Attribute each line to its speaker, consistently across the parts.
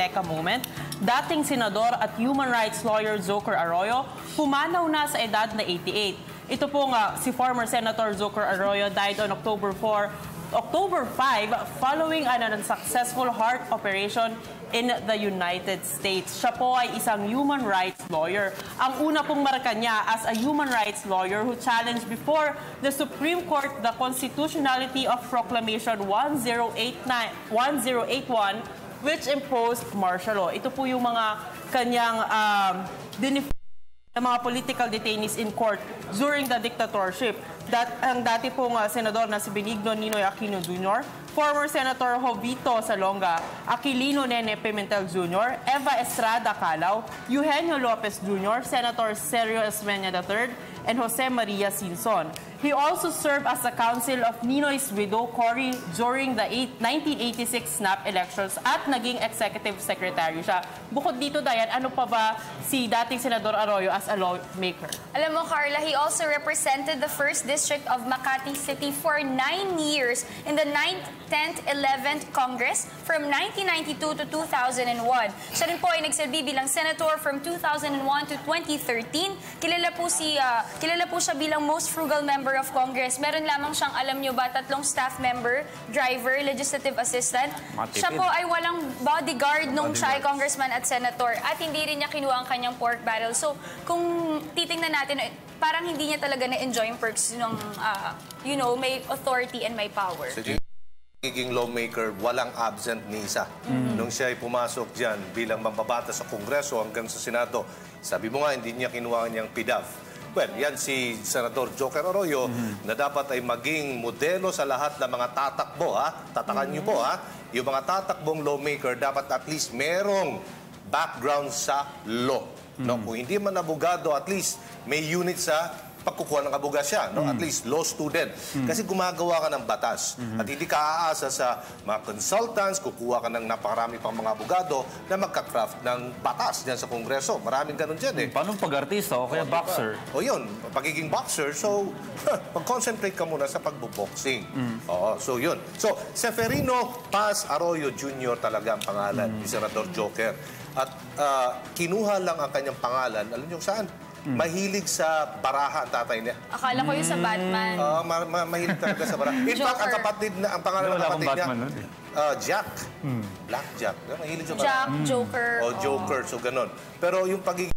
Speaker 1: Teka moment, dating senador at human rights lawyer Joker Arroyo, pumanaw na sa edad na 88. Ito po nga, si former Senator Joker Arroyo died on October 5 following an unsuccessful heart operation in the United States. Siya po ay isang human rights lawyer. Ang una pong marka niya as a human rights lawyer who challenged before the Supreme Court the constitutionality of Proclamation 1081 which imposed martial law. Ito po yung mga kanyang ng mga political detainees in court during the dictatorship. Ang dati pong senador na si Benigno Ninoy Aquino Jr., former Senator Jovito Salonga, Aquilino Nene Pimentel Jr., Eva Estrada Calao, Eugenio Lopez Jr., Senator Sergio Esmeña III, and Jose Maria Sinson. He also served as the counsel of Ninoy's widow, Cory, during the 1986 snap elections at naging executive secretary siya. Bukod dito, Dayan, ano pa ba si dating Senador Arroyo as a lawmaker?
Speaker 2: Alam mo, Carla, he also represented the 1st District of Makati City for 9 years in the 9th, 10th, 11th Congress from 1992 to 2001. Siya rin po ay nagsilbi bilang senator from 2001 to 2013. Kilala po siya bilang most frugal member of Congress. Meron lamang siyang, alam nyo ba, 3 staff member, driver, legislative assistant. Siya po ay walang bodyguard nung siya ay congressman at senator at hindi rin niya kinuha ang kanyang pork barrel. So, kung titingnan natin, parang hindi niya talaga na-enjoy yung perks ng, may authority and may power.
Speaker 3: Nagiging lawmaker, walang absent ni isa. Nung siya ay pumasok dyan bilang mambabatas sa Kongreso hanggang sa Senado, sabi mo nga, hindi niya kinuha niyang PDAF. Well, yan si Senador Joker Arroyo na dapat ay maging modelo sa lahat ng mga tatakbo, ha? Tatakan niyo po, ha? Yung mga tatakbong lawmaker, dapat at least merong background sa law. No? Kung hindi man abogado, at least may unit sa pagkukuha ng abogasya, no? At least law student. Kasi gumagawa ka ng batas. At hindi ka aasa sa mga consultants, kukuha ka ng napakarami pang mga abogado na magka-craft ng batas dyan sa Kongreso. Maraming ganun dyan eh.
Speaker 4: Paano pag-artista o kaya boxer?
Speaker 3: O yun, pagiging boxer, so mag-concentrate ka muna sa pagbo-boxing. So yun. So, Seferino Paz Arroyo Jr. talaga ang pangalan ni Senador Joker. At kinuha lang ang kanyang pangalan, alam niyo saan? Mahilig sa baraha ang tatay niya.
Speaker 2: Akala ko yung sa Batman.
Speaker 3: Mahilig talaga sa baraha. In fact, ang pangalan ng kapatid niya, Jack. Black Jack. Mahilig sa baraha.
Speaker 2: Jack, Joker.
Speaker 3: Joker. So, ganun. Pero yung pagiging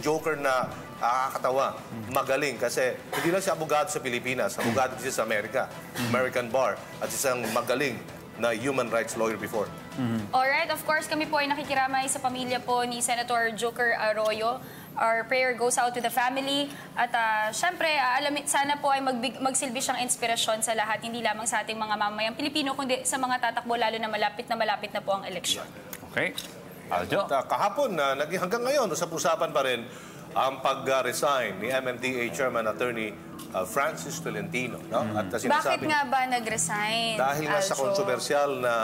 Speaker 3: Joker na nakakatawa, magaling. Kasi hindi lang siya abogado sa Pilipinas. Abogado siya sa Amerika. American Bar. At isang magaling na human rights lawyer before.
Speaker 2: Alright, of course, kami po ay nakikiramay sa pamilya po ni Senator Joker Arroyo. Our prayer goes out to the family. At syempre, sana po ay magsilbi siyang inspirasyon sa lahat, hindi lamang sa ating mga mamayang Pilipino, kundi sa mga tatakbo, lalo na malapit na po ang eleksyon.
Speaker 4: Okay. Aljo.
Speaker 3: Kahapon, hanggang ngayon, usap-usapan pa rin ang pag-resign ni MMDA Chairman Attorney Francis Tolentino. No? At
Speaker 2: bakit nga ba nag-resign?
Speaker 3: Dahil nga sa kontrobersyal na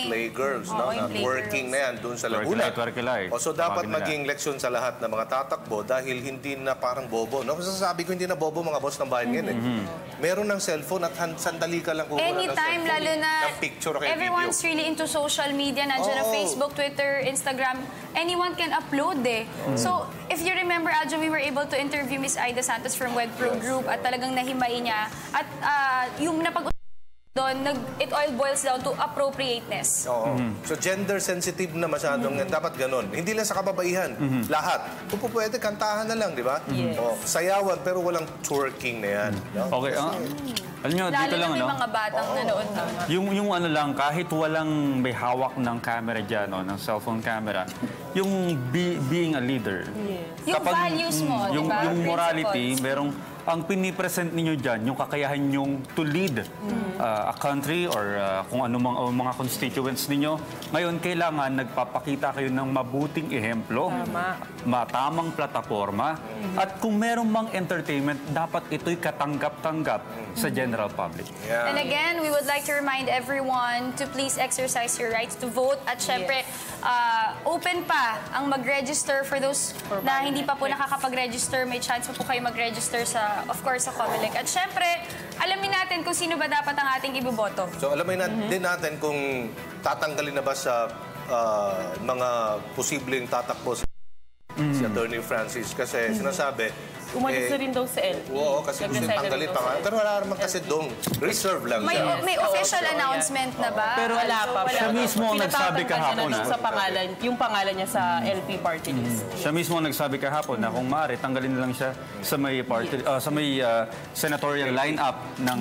Speaker 3: playgirls, no? Na working na yan doon sa Laguna. So dapat maging leksyon sa lahat ng mga tatakbo dahil hindi na parang bobo. No? Masasabi ko hindi na bobo mga boss ng bayan ngayon. Meron ng cellphone at sandali ka lang kukuha ng cellphone.
Speaker 2: Anytime, lalo na everyone's really into social media. Nandiyan na Facebook, Twitter, Instagram. Anyone can upload eh. So, if you remember, Aljo, we were able to interview Miss Aida Santos from WebPro Group at talagang nahimay niya. At yung napag-usapan doon, it all boils down to appropriateness.
Speaker 3: So, gender sensitive na masyadong dapat ganun. Hindi lang sa kababaihan. Lahat. Kung po pwede, kantahan na lang, di ba?
Speaker 2: Yes.
Speaker 3: Sayawan, pero walang twerking na yan. No?
Speaker 4: Okay. Alam nyo, dito lang,
Speaker 2: may mga batang nanood na.
Speaker 4: Yung ano lang, kahit walang may hawak ng camera dyan, ng cellphone camera, yung being a leader.
Speaker 2: Yung values mo, di ba?
Speaker 4: Yung morality, merong ang pinipresent ninyo dyan, yung kakayahan nyong to lead a country or kung ano mga constituents ninyo. Ngayon, kailangan nagpapakita kayo ng mabuting ehemplo, matamang plataforma, at kung merong mang entertainment, dapat ito'y katanggap-tanggap sa general public.
Speaker 2: And again, we would like to remind everyone to please exercise your rights to vote. At syempre, open pa ang mag-register for those na hindi pa po nakakapag-register. May chance po kayo mag-register sa, of course, sa Comelec. At syempre, alamin natin kung sino ba dapat ang ating iboboto.
Speaker 3: So, alamin din natin kung tatanggalin na ba sa mga posibleng tatakbo si Attorney Francis kasi sinasabi,
Speaker 1: Umalis na rin daw sa LP.
Speaker 3: oo, kasi gusto
Speaker 1: Nag-resign na
Speaker 3: tanggalin
Speaker 1: rin
Speaker 3: pa
Speaker 1: daw
Speaker 3: nga.
Speaker 1: sa
Speaker 3: Pero wala naman kasi doon. Reserve lang
Speaker 2: May,
Speaker 3: siya.
Speaker 2: may official announcement na ba?
Speaker 1: Pero wala pa.
Speaker 4: Siya mismo ang nagsabi kahapon,
Speaker 1: na sa pangalan, yung pangalan niya sa LP party list.
Speaker 4: Siya mismo ang nagsabi kahapon na kung maaari, tanggalin na lang siya sa may party, sa may senatorial lineup ng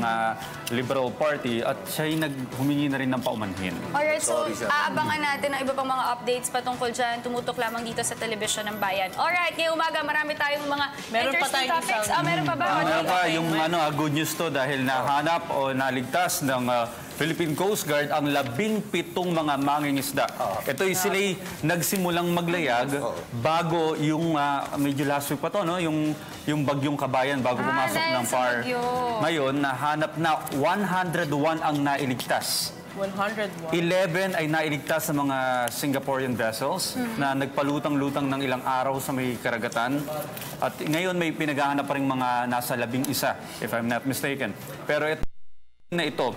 Speaker 4: Liberal Party at siya ay humingi na rin ng paumanhin.
Speaker 2: Alright, so
Speaker 3: Sorry, sir.
Speaker 2: aabangan natin ang iba pang mga updates patungkol dyan. Tumutok lamang dito sa telebisyon ng bayan. Alright, ngayong umaga marami tayong mga
Speaker 1: Meron pa
Speaker 2: interesting
Speaker 1: tayong
Speaker 2: topics.
Speaker 1: isang-
Speaker 2: Meron pa ba?
Speaker 4: Meron pa yung good news to dahil nahanap o naligtas ng Philippine Coast Guard ang 17 mga mangingisda. Ito'y sila'y nagsimulang maglayag bago yung medyo last week pa to, no? Yung bagyong Kabayan bago pumasok
Speaker 2: dahil
Speaker 4: ng
Speaker 2: sa
Speaker 4: PAR.
Speaker 2: bagyo.
Speaker 4: Ngayon, nahanap na 101 ang nailigtas.
Speaker 1: 101.
Speaker 4: 11 ay nailigtas sa mga Singaporean vessels na nagpalutang-lutang ng ilang araw sa may karagatan. At ngayon may pinaghahanap pa rin mga nasa 11, if I'm not mistaken. Pero ito,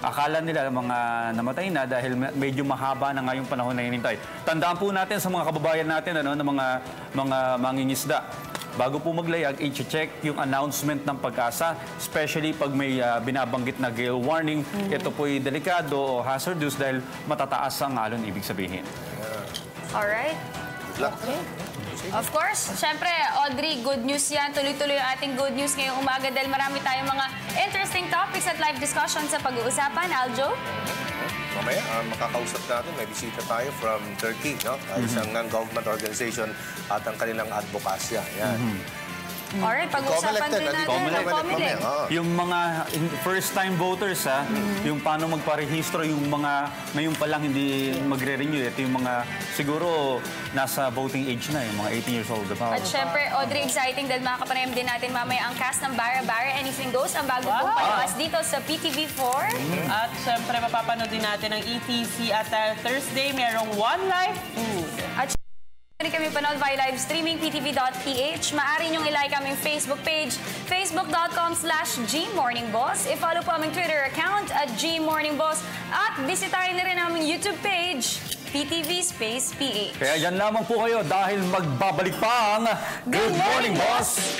Speaker 4: akala nila mga namatay na dahil medyo mahaba na nga yung panahon na hinintay. Tandaan po natin sa mga kababayan natin na mga mangingisda. Bago po maglayag, i-check yung announcement ng Pag-asa, especially pag may binabanggit na gale warning. Ito po'y delikado o hazardous dahil matataas ang alon, ibig sabihin.
Speaker 2: Alright.
Speaker 3: Luck.
Speaker 2: Of course, syempre, Audrey, good news yan. Tuloy-tuloy yung ating good news ngayong umaga dahil marami tayong mga interesting topics at live discussion sa pag-uusapan. Aljo?
Speaker 3: Mamaya, makakausap natin, may bisita tayo from Turkey, no? Isang non-government organization at ang kanilang advokasya. Yan.
Speaker 2: Alright, pag-uusapan din natin ng Comelec.
Speaker 4: Yung mga first-time voters, yung paano magparehistro, yung mga ngayon pa lang hindi magre-renew. Ito yung mga siguro nasa voting age na, yung mga 18 years old.
Speaker 2: At syempre, Audrey, exciting dahil makapanayam din natin mamaya ang cast ng Bara Bara Anything Goes, ang bago pong palabas dito sa PTV4.
Speaker 1: At syempre, mapapanood din natin ang ETC at Thursday, merong One Life Food.
Speaker 2: At syempre, kami panood via live streaming ptv.ph. Maaari niyong ilike aming Facebook page, facebook.com/GMorningBoss. I-follow po aming Twitter account at GMorningBoss. At bisitahin na rin aming YouTube page, PTV Space PH.
Speaker 4: Kaya yan lamang po kayo dahil magbabalik pa ang
Speaker 2: Good Morning,
Speaker 4: Boss!